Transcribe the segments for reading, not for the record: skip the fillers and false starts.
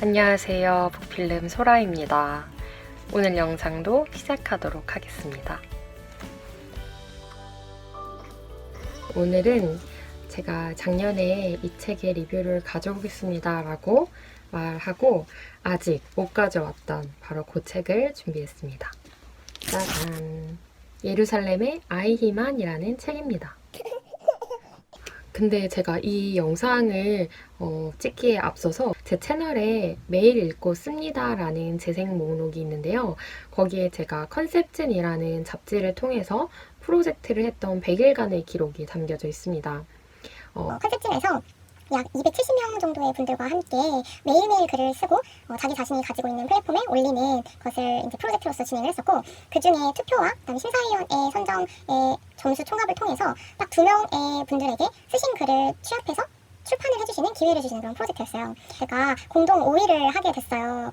안녕하세요. 북필름 소라입니다. 오늘 영상도 시작하도록 하겠습니다. 오늘은 제가 작년에 이 책의 리뷰를 가져오겠습니다 라고 말하고 아직 못 가져왔던 바로 그 책을 준비했습니다. 짜잔! 예루살렘의 아이히만이라는 책입니다. 근데 제가 이 영상을 찍기에 앞서서 제 채널에 매일 읽고 씁니다 라는 재생 목록이 있는데요. 거기에 제가 컨셉진이라는 잡지를 통해서 프로젝트를 했던 100일간의 기록이 담겨져 있습니다. 컨셉진에서 약 270명 정도의 분들과 함께 매일매일 글을 쓰고 자기 자신이 가지고 있는 플랫폼에 올리는 것을 이제 프로젝트로서 진행을 했었고, 그 중에 투표와 그다음에 심사위원회 선정의 점수 총합을 통해서 딱 2명의 분들에게 쓰신 글을 취합해서 출판을 해주시는 기회를 주시는 그런 프로젝트였어요. 제가 공동 5위를 하게 됐어요.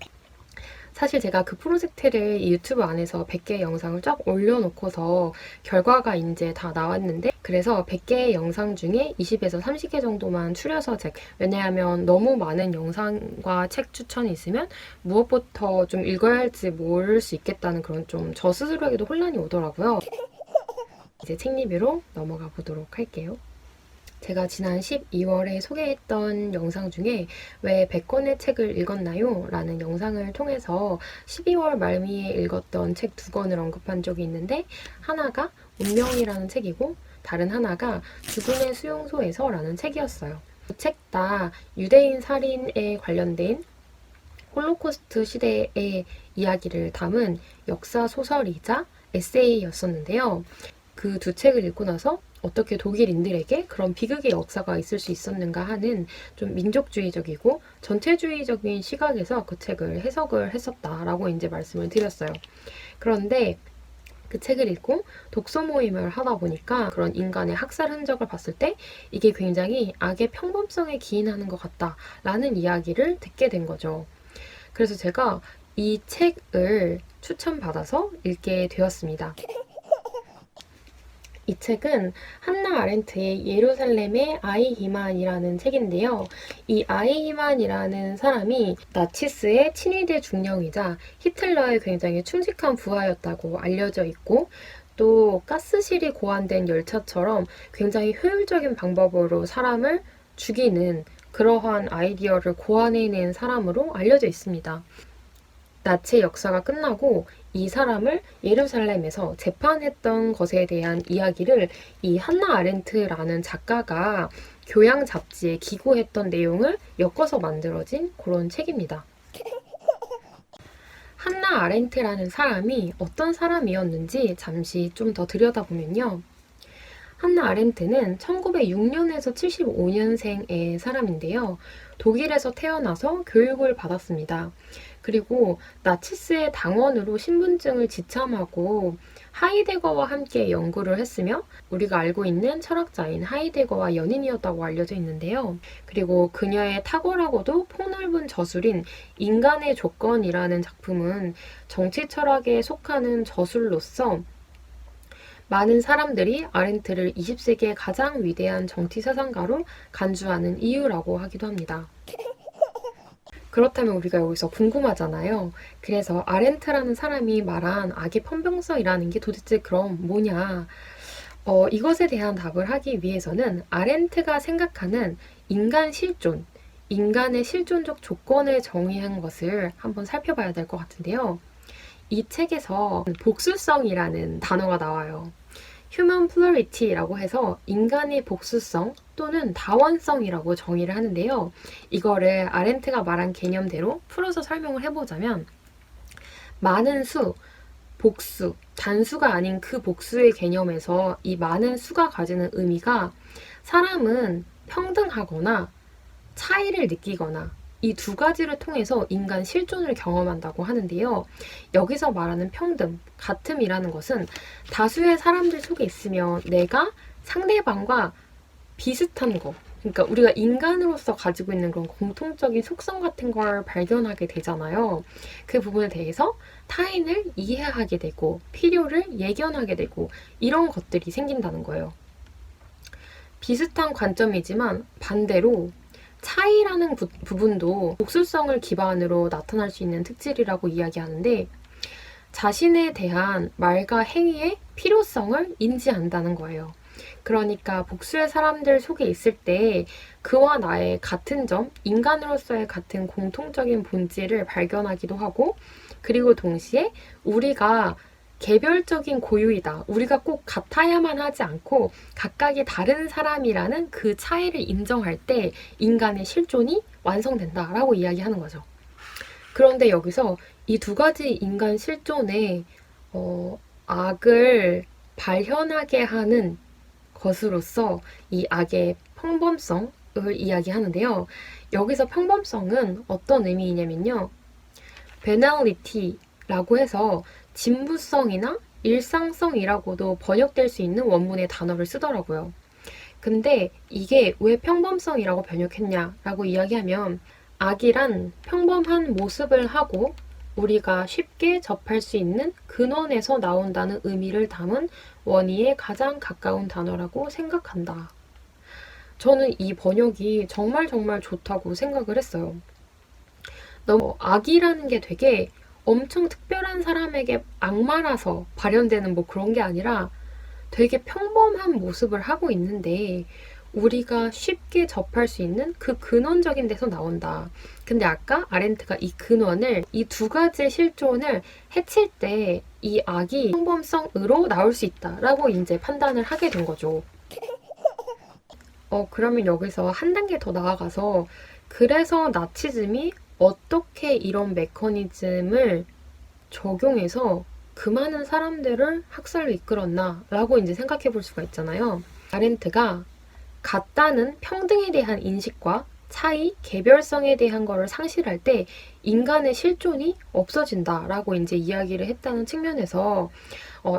사실 제가 그 프로젝트를 이 유튜브 안에서 100개의 영상을 쫙 올려놓고서 결과가 이제 다 나왔는데, 그래서 100개의 영상 중에 20에서 30개 정도만 추려서 왜냐하면 너무 많은 영상과 책 추천이 있으면 무엇부터 좀 읽어야 할지 모를 수 있겠다는 그런 좀 저 스스로에게도 혼란이 오더라고요. 이제 책 리뷰로 넘어가 보도록 할게요. 제가 지난 12월에 소개했던 영상 중에 왜 100권의 책을 읽었나요? 라는 영상을 통해서 12월 말미에 읽었던 책 2권을 언급한 적이 있는데, 하나가 운명이라는 책이고 다른 하나가 죽음의 수용소에서 라는 책이었어요. 두 책 다 유대인 살인에 관련된 홀로코스트 시대의 이야기를 담은 역사 소설이자 에세이였었는데요. 그 두 책을 읽고 나서 어떻게 독일인들에게 그런 비극의 역사가 있을 수 있었는가 하는 좀 민족주의적이고 전체주의적인 시각에서 그 책을 해석을 했었다라고 이제 말씀을 드렸어요. 그런데 그 책을 읽고 독서 모임을 하다 보니까 그런 인간의 학살 흔적을 봤을 때 이게 굉장히 악의 평범성에 기인하는 것 같다라는 이야기를 듣게 된 거죠. 그래서 제가 이 책을 추천받아서 읽게 되었습니다. 이 책은 한나 아렌트의 예루살렘의 아이히만이라는 책인데요. 이 아이히만이라는 사람이 나치스의 친위대 중령이자 히틀러의 굉장히 충직한 부하였다고 알려져 있고, 또 가스실이 고안된 열차처럼 굉장히 효율적인 방법으로 사람을 죽이는 그러한 아이디어를 고안해낸 사람으로 알려져 있습니다. 나치의 역사가 끝나고 이 사람을 예루살렘에서 재판했던 것에 대한 이야기를 이 한나 아렌트라는 작가가 교양 잡지에 기고했던 내용을 엮어서 만들어진 그런 책입니다. 한나 아렌트라는 사람이 어떤 사람이었는지 잠시 좀 더 들여다보면요. 한나 아렌트는 1906년에서 75년생의 사람인데요. 독일에서 태어나서 교육을 받았습니다. 그리고 나치스의 당원으로 신분증을 지참하고 하이데거와 함께 연구를 했으며 우리가 알고 있는 철학자인 하이데거와 연인이었다고 알려져 있는데요. 그리고 그녀의 탁월하고도 폭넓은 저술인 인간의 조건이라는 작품은 정치 철학에 속하는 저술로서 많은 사람들이 아렌트를 20세기의 가장 위대한 정치 사상가로 간주하는 이유라고 하기도 합니다. 그렇다면 우리가 여기서 궁금하잖아요. 그래서 아렌트라는 사람이 말한 악의 편병성이라는 게 도대체 그럼 뭐냐? 이것에 대한 답을 하기 위해서는 아렌트가 생각하는 인간 실존, 인간의 실존적 조건을 정의한 것을 한번 살펴봐야 될 것 같은데요. 이 책에서 복수성이라는 단어가 나와요. Human Plurality라고 해서 인간의 복수성 또는 다원성이라고 정의를 하는데요. 이거를 아렌트가 말한 개념대로 풀어서 설명을 해보자면, 많은 수, 복수, 단수가 아닌 그 복수의 개념에서 이 많은 수가 가지는 의미가 사람은 평등하거나 차이를 느끼거나 이 두 가지를 통해서 인간 실존을 경험한다고 하는데요. 여기서 말하는 평등, 같음이라는 것은 다수의 사람들 속에 있으면 내가 상대방과 비슷한 거, 그러니까 우리가 인간으로서 가지고 있는 그런 공통적인 속성 같은 걸 발견하게 되잖아요. 그 부분에 대해서 타인을 이해하게 되고 필요를 예견하게 되고 이런 것들이 생긴다는 거예요. 비슷한 관점이지만 반대로 차이라는 부분도 복수성을 기반으로 나타날 수 있는 특질이라고 이야기하는데 자신에 대한 말과 행위의 필요성을 인지한다는 거예요. 그러니까 복수의 사람들 속에 있을 때 그와 나의 같은 점, 인간으로서의 같은 공통적인 본질을 발견하기도 하고 그리고 동시에 우리가 개별적인 고유이다. 우리가 꼭 같아야만 하지 않고 각각이 다른 사람이라는 그 차이를 인정할 때 인간의 실존이 완성된다라고 이야기하는 거죠. 그런데 여기서 이 두 가지 인간 실존에 악을 발현하게 하는 것으로서 이 악의 평범성을 이야기하는데요. 여기서 평범성은 어떤 의미이냐면요. banality라고 해서 진부성이나 일상성이라고도 번역될 수 있는 원문의 단어를 쓰더라고요. 근데 이게 왜 평범성이라고 번역했냐라고 이야기하면 악이란 평범한 모습을 하고 우리가 쉽게 접할 수 있는 근원에서 나온다는 의미를 담은 원의에 가장 가까운 단어라고 생각한다. 저는 이 번역이 정말 좋다고 생각을 했어요. 너무 악이라는 게 되게 엄청 특별한 사람에게 악마라서 발현되는 뭐 그런 게 아니라 되게 평범한 모습을 하고 있는데 우리가 쉽게 접할 수 있는 그 근원적인 데서 나온다. 근데 아까 아렌트가 이 근원을, 이 두 가지 실존을 해칠 때 이 악이 평범성으로 나올 수 있다라고 이제 판단을 하게 된 거죠. 그러면 여기서 한 단계 더 나아가서 그래서 나치즘이 어떻게 이런 메커니즘을 적용해서 그 많은 사람들을 학살로 이끌었나 라고 이제 생각해 볼 수가 있잖아요. 아렌트가 같다는 평등에 대한 인식과 차이, 개별성에 대한 거를 상실할 때 인간의 실존이 없어진다라고 이제 이야기를 했다는 측면에서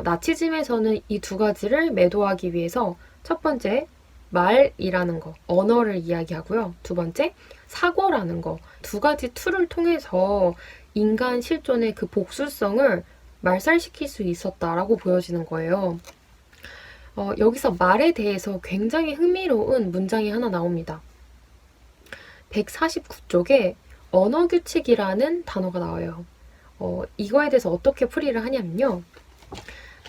나치즘에서는 이 두 가지를 매도하기 위해서 첫 번째 말이라는 거, 언어를 이야기하고요. 두 번째 사고라는 거, 두 가지 툴을 통해서 인간 실존의 그 복수성을 말살시킬 수 있었다라고 보여지는 거예요. 여기서 말에 대해서 굉장히 흥미로운 문장이 하나 나옵니다. 149쪽에 언어규칙이라는 단어가 나와요. 이거에 대해서 어떻게 풀이를 하냐면요.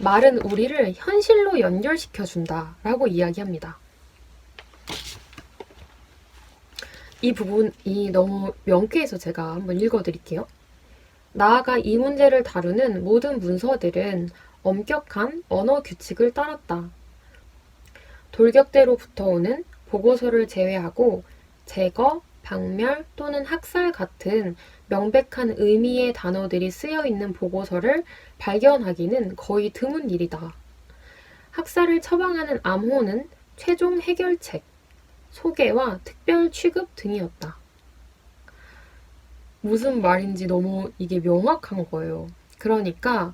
말은 우리를 현실로 연결시켜준다 라고 이야기합니다. 이 부분이 너무 명쾌해서 제가 한번 읽어드릴게요. 나아가 이 문제를 다루는 모든 문서들은 엄격한 언어 규칙을 따랐다. 돌격대로부터 오는 보고서를 제외하고 제거, 박멸 또는 학살 같은 명백한 의미의 단어들이 쓰여 있는 보고서를 발견하기는 거의 드문 일이다. 학살을 처방하는 암호는 최종 해결책, 소개와 특별 취급 등이었다. 무슨 말인지 너무 이게 명확한 거예요. 그러니까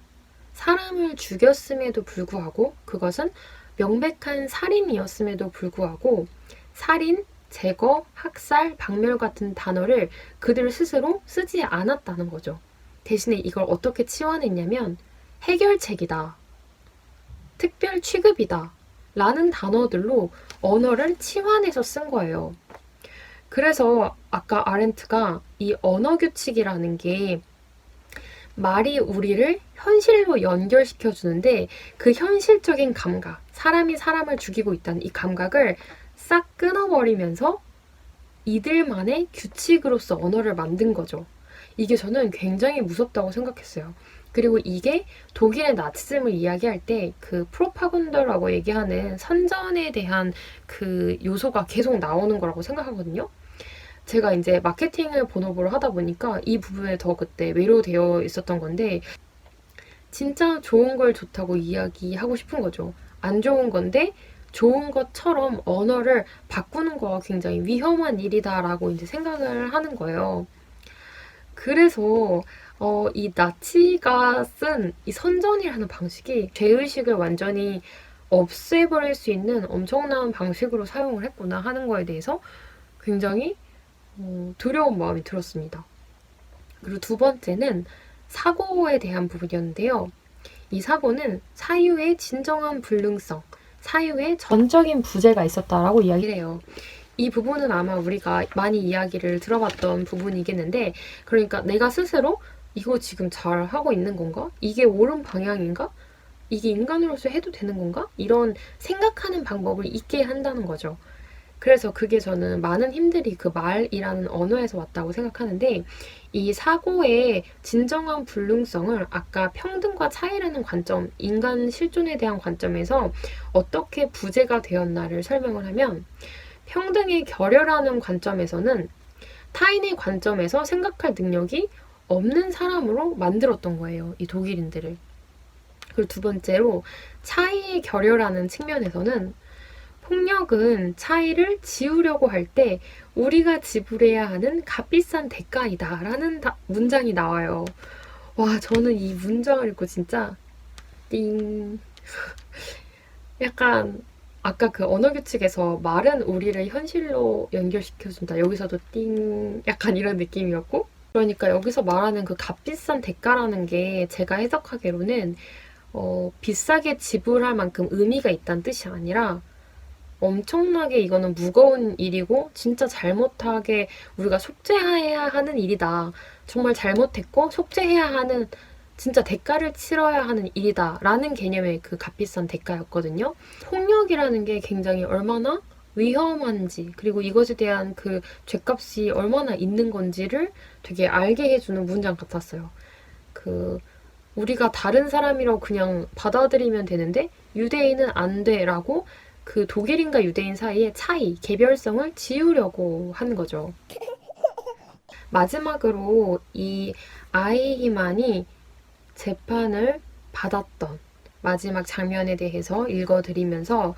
사람을 죽였음에도 불구하고 그것은 명백한 살인이었음에도 불구하고 살인, 제거, 학살, 박멸 같은 단어를 그들 스스로 쓰지 않았다는 거죠. 대신에 이걸 어떻게 치환했냐면 해결책이다, 특별 취급이다 라는 단어들로 언어를 치환해서 쓴 거예요. 그래서 아까 아렌트가 이 언어 규칙이라는 게 말이 우리를 현실로 연결시켜주는데 그 현실적인 감각, 사람이 사람을 죽이고 있다는 이 감각을 싹 끊어버리면서 이들만의 규칙으로서 언어를 만든 거죠. 이게 저는 굉장히 무섭다고 생각했어요. 그리고 이게 독일의 나치즘을 이야기할 때 그 프로파간다라고 얘기하는 선전에 대한 그 요소가 계속 나오는 거라고 생각하거든요. 제가 이제 마케팅을 본업으로 하다 보니까 이 부분에 더 그때 매료되어 있었던 건데 진짜 좋은 걸 좋다고 이야기하고 싶은 거죠. 안 좋은 건데 좋은 것처럼 언어를 바꾸는 거가 굉장히 위험한 일이다라고 이제 생각을 하는 거예요. 그래서 이 나치가 쓴 이 선전이라는 방식이 죄의식을 완전히 없애버릴 수 있는 엄청난 방식으로 사용을 했구나 하는 거에 대해서 굉장히 두려운 마음이 들었습니다. 그리고 두 번째는 사고에 대한 부분이었는데요. 이 사고는 사유의 진정한 불능성, 사유의 전적인 부재가 있었다라고 이야기를 해요. 이 부분은 아마 우리가 많이 이야기를 들어봤던 부분이겠는데, 그러니까 내가 스스로 이거 지금 잘 하고 있는 건가? 이게 옳은 방향인가? 이게 인간으로서 해도 되는 건가? 이런 생각하는 방법을 잊게 한다는 거죠. 그래서 그게 저는 많은 힘들이 그 말이라는 언어에서 왔다고 생각하는데, 이 사고의 진정한 불능성을 아까 평등과 차이라는 관점, 인간 실존에 대한 관점에서 어떻게 부재가 되었나를 설명을 하면, 평등의 결여라는 관점에서는 타인의 관점에서 생각할 능력이 없는 사람으로 만들었던 거예요. 이 독일인들을. 그리고 두 번째로 차이의 결여라는 측면에서는 폭력은 차이를 지우려고 할 때 우리가 지불해야 하는 값비싼 대가이다 라는 문장이 나와요. 와, 저는 이 문장을 읽고 진짜 띵. 약간 아까 그 언어 규칙에서 말은 우리를 현실로 연결시켜준다. 여기서도 띵. 약간 이런 느낌이었고. 그러니까 여기서 말하는 그 값비싼 대가라는 게 제가 해석하기로는 비싸게 지불할 만큼 의미가 있다는 뜻이 아니라 엄청나게 이거는 무거운 일이고 진짜 잘못하게 우리가 속죄해야 하는 일이다. 정말 잘못했고 속죄해야 하는 진짜 대가를 치러야 하는 일이다 라는 개념의 그 값비싼 대가였거든요. 폭력이라는 게 굉장히 얼마나 위험한지 그리고 이것에 대한 그 죗값이 얼마나 있는 건지를 되게 알게 해주는 문장 같았어요. 우리가 다른 사람이라고 그냥 받아들이면 되는데 유대인은 안 돼라고 그 독일인과 유대인 사이의 차이, 개별성을 지우려고 한 거죠. 마지막으로 이 아이히만이 재판을 받았던 마지막 장면에 대해서 읽어드리면서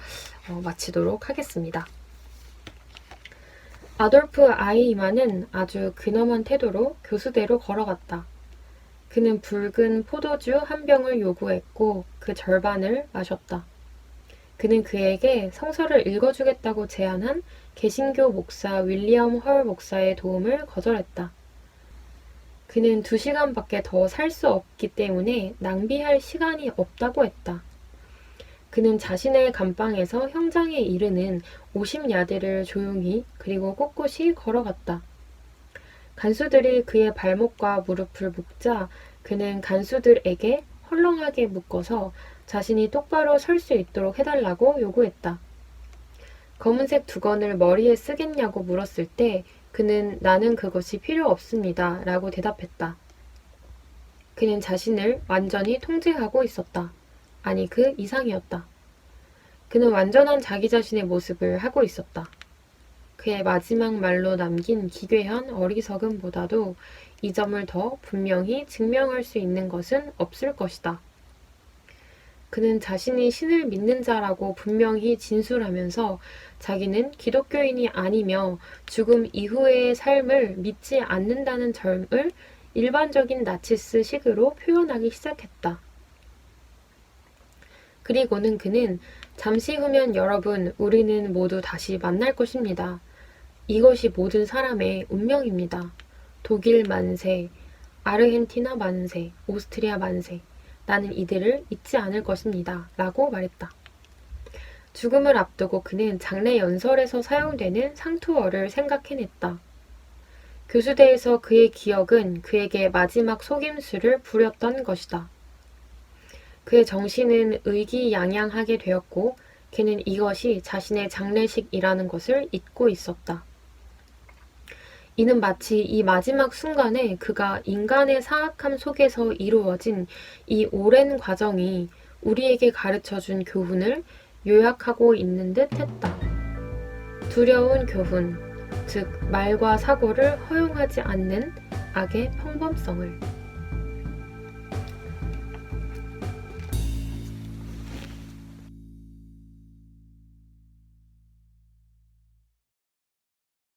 마치도록 하겠습니다. 아돌프 아이히만은 아주 근엄한 태도로 교수대로 걸어갔다. 그는 붉은 포도주 한 병을 요구했고 그 절반을 마셨다. 그는 그에게 성서를 읽어주겠다고 제안한 개신교 목사 윌리엄 헐 목사의 도움을 거절했다. 그는 2시간밖에 더 살 수 없기 때문에 낭비할 시간이 없다고 했다. 그는 자신의 감방에서 형장에 이르는 50야드를 조용히 그리고 꼿꼿이 걸어갔다. 간수들이 그의 발목과 무릎을 묶자 그는 간수들에게 헐렁하게 묶어서 자신이 똑바로 설 수 있도록 해달라고 요구했다. 검은색 두건을 머리에 쓰겠냐고 물었을 때 그는 나는 그것이 필요 없습니다 라고 대답했다. 그는 자신을 완전히 통제하고 있었다. 아니 그 이상이었다. 그는 완전한 자기 자신의 모습을 하고 있었다. 그의 마지막 말로 남긴 기괴한 어리석음보다도 이 점을 더 분명히 증명할 수 있는 것은 없을 것이다. 그는 자신이 신을 믿는 자라고 분명히 진술하면서 자기는 기독교인이 아니며 죽음 이후의 삶을 믿지 않는다는 점을 일반적인 나치스 식으로 표현하기 시작했다. 그리고는 그는 잠시 후면 여러분, 우리는 모두 다시 만날 것입니다. 이것이 모든 사람의 운명입니다. 독일 만세, 아르헨티나 만세, 오스트리아 만세. 나는 이들을 잊지 않을 것입니다. 라고 말했다. 죽음을 앞두고 그는 장례 연설에서 사용되는 상투어를 생각해냈다. 교수대에서 그의 기억은 그에게 마지막 속임수를 부렸던 것이다. 그의 정신은 의기양양하게 되었고 그는 이것이 자신의 장례식이라는 것을 잊고 있었다. 이는 마치 이 마지막 순간에 그가 인간의 사악함 속에서 이루어진 이 오랜 과정이 우리에게 가르쳐준 교훈을 요약하고 있는 듯 했다. 두려운 교훈, 즉 말과 사고를 허용하지 않는 악의 평범성을.